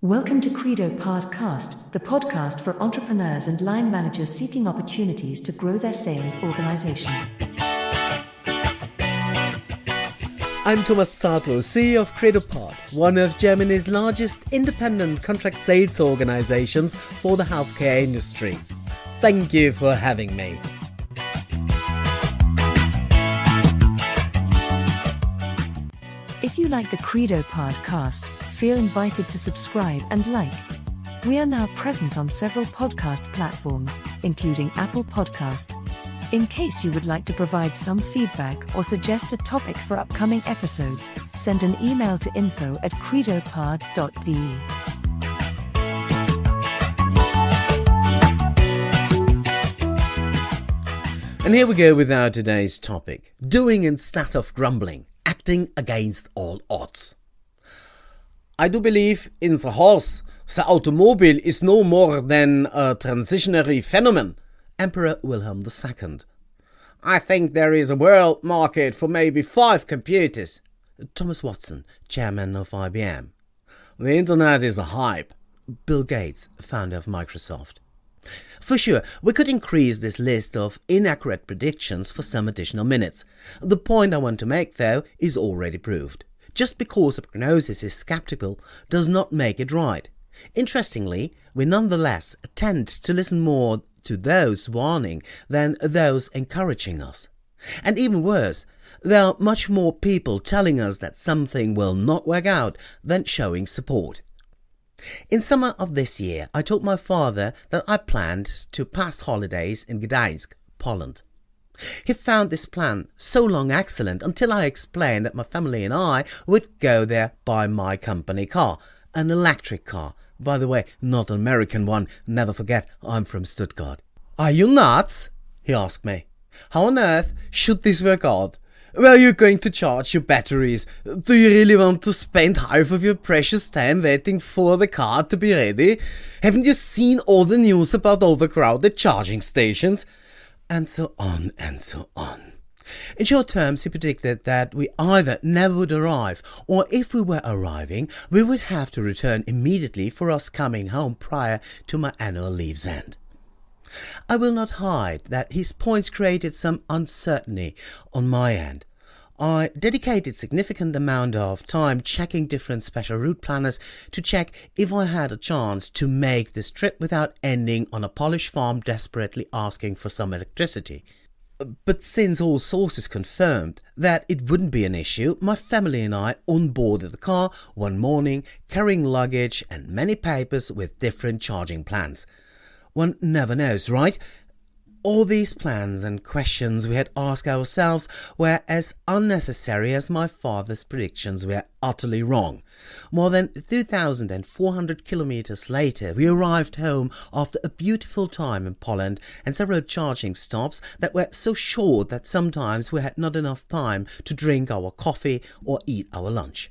Welcome to Credopard, the podcast for entrepreneurs and line managers seeking opportunities to grow their sales organization. I'm Thomas Zartl, CEO of Credopard, one of Germany's largest independent contract sales organizations for the healthcare industry. Thank you for having me. If you like the Credopard, feel invited to subscribe and like. We are now present on several podcast platforms, including Apple Podcast. In case you would like to provide some feedback or suggest a topic for upcoming episodes, send an email to info@credopard.de. And here we go with our today's topic: doing instead of grumbling, acting against all odds. I do believe in the horse. The automobile is no more than a transitionary phenomenon. Emperor Wilhelm II. I think there is a world market for maybe 5 computers. Thomas Watson, chairman of IBM. The internet is a hype. Bill Gates, founder of Microsoft. For sure, we could increase this list of inaccurate predictions for some additional minutes. The point I want to make, though, is already proved. Just because a prognosis is skeptical does not make it right. Interestingly, we nonetheless tend to listen more to those warning than those encouraging us. And even worse, there are much more people telling us that something will not work out than showing support. In summer of this year, I told my father that I planned to pass holidays in Gdańsk, Poland. He found this plan so long excellent until I explained that my family and I would go there by my company car, an electric car. By the way, not an American one, never forget I'm from Stuttgart. Are you nuts? He asked me. How on earth should this work out? Where are you going to charge your batteries? Do you really want to spend half of your precious time waiting for the car to be ready? Haven't you seen all the news about overcrowded charging stations? And so on and so on. In short terms, he predicted that we either never would arrive, or if we were arriving, we would have to return immediately for us coming home prior to my annual leave's end. I will not hide that his points created some uncertainty on my end. I dedicated significant amount of time checking different special route planners to check if I had a chance to make this trip without ending on a Polish farm desperately asking for some electricity. But since all sources confirmed that it wouldn't be an issue, my family and I onboarded the car one morning, carrying luggage and many papers with different charging plans. One never knows, right? All these plans and questions we had asked ourselves were as unnecessary as my father's predictions were utterly wrong. More than 2,400 kilometers later, we arrived home after a beautiful time in Poland and several charging stops that were so short that sometimes we had not enough time to drink our coffee or eat our lunch.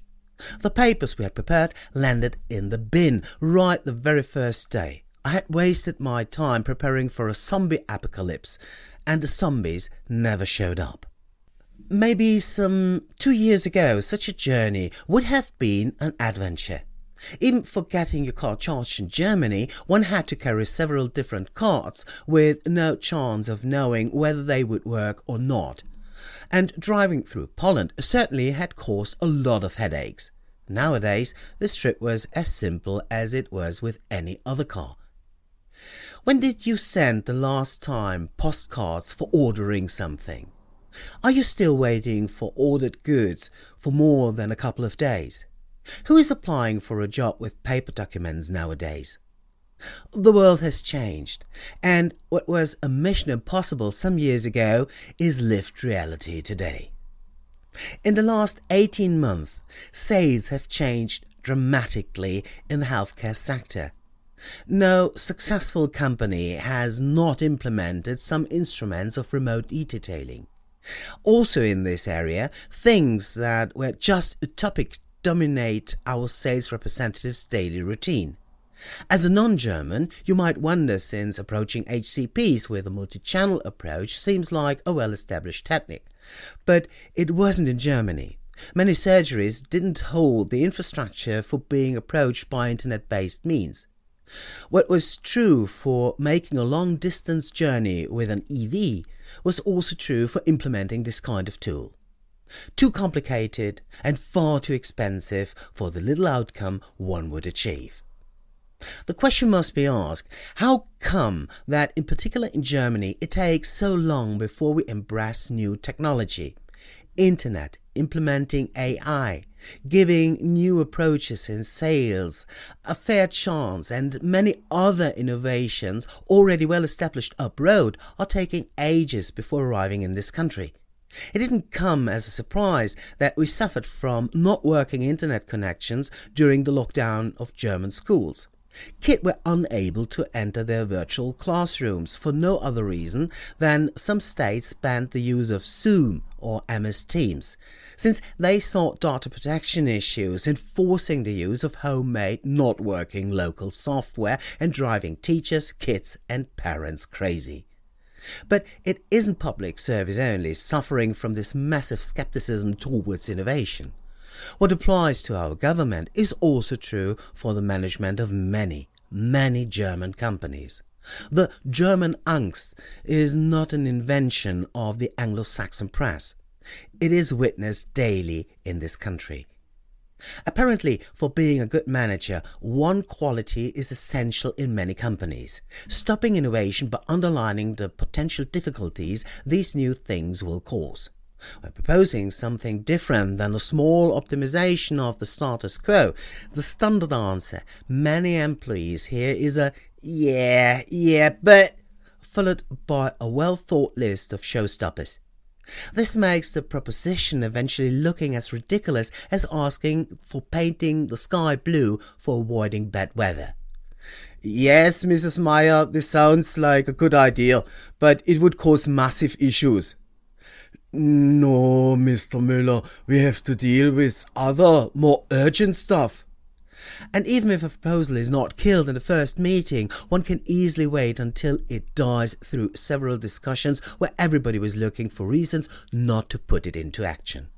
The papers we had prepared landed in the bin right the very first day. I had wasted my time preparing for a zombie apocalypse, and the zombies never showed up. Maybe some 2 years ago, such a journey would have been an adventure. Even for getting your car charged in Germany, one had to carry several different cards with no chance of knowing whether they would work or not. And driving through Poland certainly had caused a lot of headaches. Nowadays, this trip was as simple as it was with any other car. When did you send the last time postcards for ordering something? Are you still waiting for ordered goods for more than a couple of days? Who is applying for a job with paper documents nowadays? The world has changed, and what was a mission impossible some years ago is lived reality today. In the last 18 months, sales have changed dramatically in the healthcare sector. No successful company has not implemented some instruments of remote e-detailing. Also in this area, things that were just utopic dominate our sales representatives' daily routine. As a non-German, you might wonder, since approaching HCPs with a multi-channel approach seems like a well-established technique. But it wasn't in Germany. Many surgeries didn't hold the infrastructure for being approached by internet-based means. What was true for making a long-distance journey with an EV was also true for implementing this kind of tool. Too complicated and far too expensive for the little outcome one would achieve. The question must be asked, how come that in particular in Germany it takes so long before we embrace new technology? Internet, implementing AI, giving new approaches in sales, a fair chance and many other innovations already well established abroad are taking ages before arriving in this country. It didn't come as a surprise that we suffered from not working internet connections during the lockdown of German schools. Kids were unable to enter their virtual classrooms for no other reason than some states banned the use of Zoom or MS Teams, since they saw data protection issues enforcing the use of homemade, not working local software and driving teachers, kids and parents crazy. But it isn't public service only suffering from this massive skepticism towards innovation. What applies to our government is also true for the management of many German companies. The German angst is not an invention of the Anglo-Saxon press. It is witnessed daily in this country. Apparently, for being a good manager, one quality is essential in many companies: stopping innovation by underlining the potential difficulties these new things will cause. When proposing something different than a small optimization of the status quo, the standard answer many employees hear is a yeah, but, followed by a well-thought list of showstoppers. This makes the proposition eventually looking as ridiculous as asking for painting the sky blue for avoiding bad weather. Yes, Mrs. Meyer, this sounds like a good idea, but it would cause massive issues. No, Mr. Müller, we have to deal with other, more urgent stuff. And even if a proposal is not killed in the first meeting, one can easily wait until it dies through several discussions where everybody was looking for reasons not to put it into action.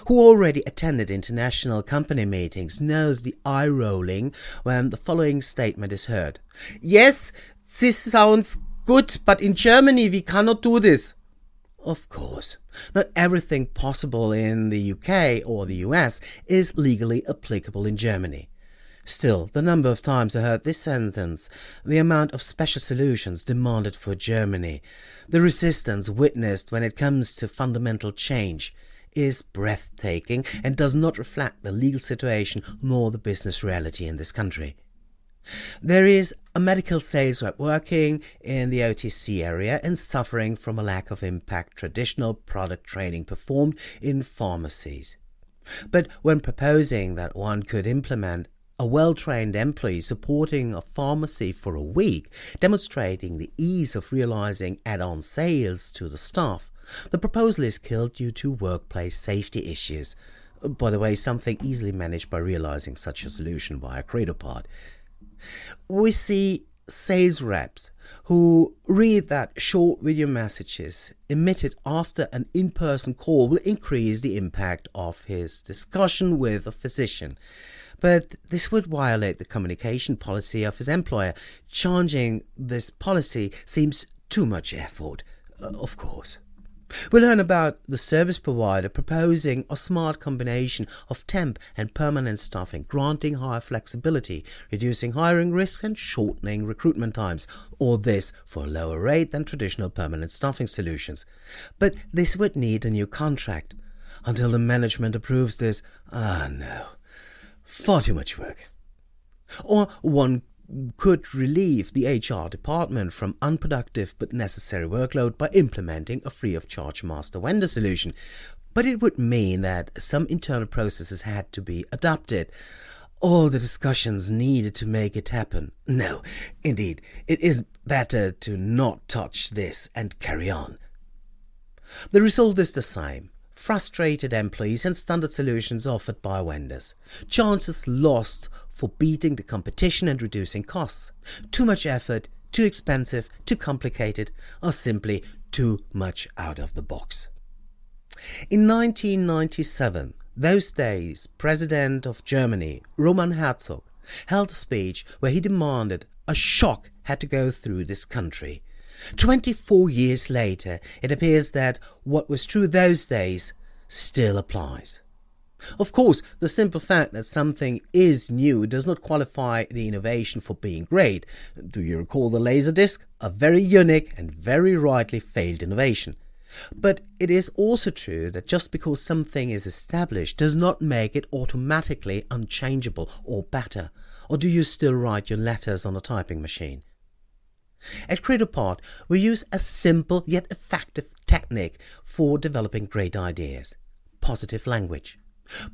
Who already attended international company meetings knows the eye-rolling when the following statement is heard. Yes, this sounds good, but in Germany we cannot do this. Of course, not everything possible in the UK or the US is legally applicable in Germany. Still, the number of times I heard this sentence, the amount of special solutions demanded for Germany, the resistance witnessed when it comes to fundamental change, is breathtaking and does not reflect the legal situation nor the business reality in this country. There is a medical sales rep working in the OTC area and suffering from a lack of impact traditional product training performed in pharmacies. But when proposing that one could implement a well-trained employee supporting a pharmacy for a week, demonstrating the ease of realizing add-on sales to the staff, the proposal is killed due to workplace safety issues. By the way, something easily managed by realizing such a solution via Credopard. We see sales reps who read that short video messages emitted after an in-person call will increase the impact of his discussion with a physician. But this would violate the communication policy of his employer. Changing this policy seems too much effort, of course. We learn about the service provider proposing a smart combination of temp and permanent staffing, granting higher flexibility, reducing hiring risks and shortening recruitment times, all this for a lower rate than traditional permanent staffing solutions. But this would need a new contract. Until the management approves this, no, far too much work. Or one could relieve the HR department from unproductive but necessary workload by implementing a free-of-charge master vendor solution. But it would mean that some internal processes had to be adapted. All the discussions needed to make it happen. No, indeed, it is better to not touch this and carry on. The result is the same. Frustrated employees and standard solutions offered by vendors. Chances lost for beating the competition and reducing costs. Too much effort, too expensive, too complicated, or simply too much out of the box. In 1997, those days, President of Germany, Roman Herzog, held a speech where he demanded a shock had to go through this country. 24 years later, it appears that what was true those days still applies. Of course, the simple fact that something is new does not qualify the innovation for being great. Do you recall the Laserdisc? A very unique and very rightly failed innovation. But it is also true that just because something is established does not make it automatically unchangeable or better. Or do you still write your letters on a typing machine? At Credopard, we use a simple yet effective technique for developing great ideas: positive language.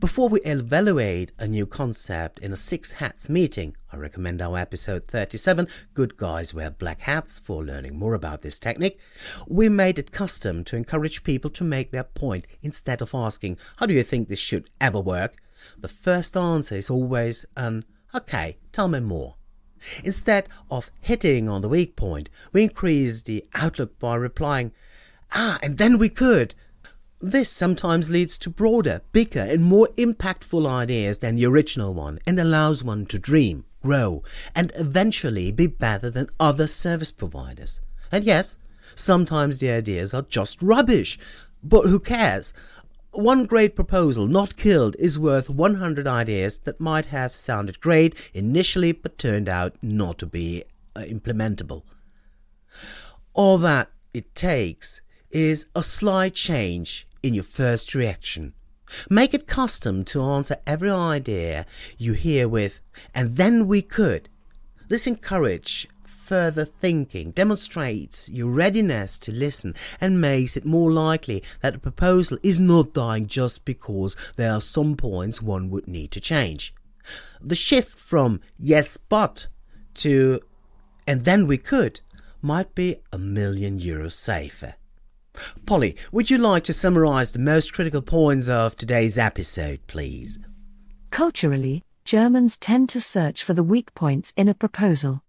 Before we evaluate a new concept in a Six Hats meeting, I recommend our episode 37, Good Guys Wear Black Hats, for learning more about this technique. We made it custom to encourage people to make their point instead of asking, how do you think this should ever work? The first answer is always an, okay, tell me more. Instead of hitting on the weak point, we increase the outlook by replying, and then we could. This sometimes leads to broader, bigger and more impactful ideas than the original one, and allows one to dream, grow and eventually be better than other service providers. And yes, sometimes the ideas are just rubbish, but who cares? One great proposal not killed is worth 100 ideas that might have sounded great initially but turned out not to be implementable. All that it takes is a slight change in your first reaction. Make it custom to answer every idea you hear with, and then we could. This encourages further thinking, demonstrates your readiness to listen, and makes it more likely that the proposal is not dying just because there are some points one would need to change. The shift from yes but to and then we could might be €1,000,000 safer. Polly, would you like to summarize the most critical points of today's episode, please? Culturally, Germans tend to search for the weak points in a proposal.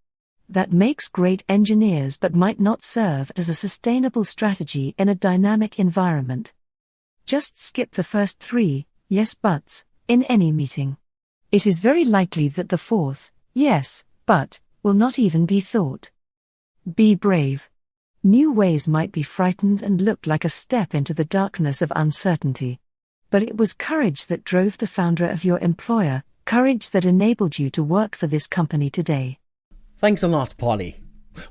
That makes great engineers but might not serve as a sustainable strategy in a dynamic environment. Just skip the first 3 yes buts in any meeting. It is very likely that the fourth yes but will not even be thought. Be brave. New ways might be frightened and look like a step into the darkness of uncertainty. But it was courage that drove the founder of your employer, courage that enabled you to work for this company today. Thanks a lot, Polly.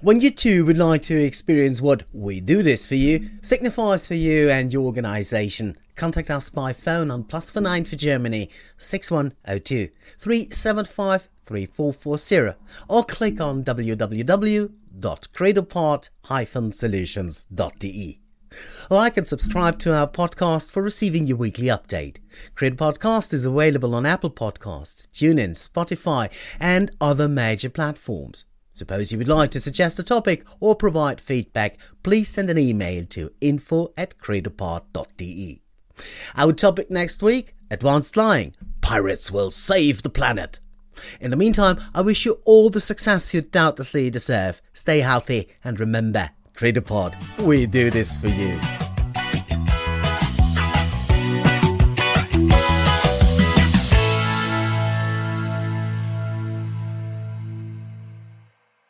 When you too would like to experience what we do this for you signifies for you and your organisation, contact us by phone on +49 for Germany 6102 375 3440 or click on www.credopard-solutions.de. Like and subscribe to our podcast for receiving your weekly update. Credopodcast is available on Apple Podcasts, TuneIn, Spotify and other major platforms. Suppose you would like to suggest a topic or provide feedback, please send an email to info@credopard.de. Our topic next week, advanced lying. Pirates will save the planet. In the meantime, I wish you all the success you doubtlessly deserve. Stay healthy and remember, Credopard, we do this for you.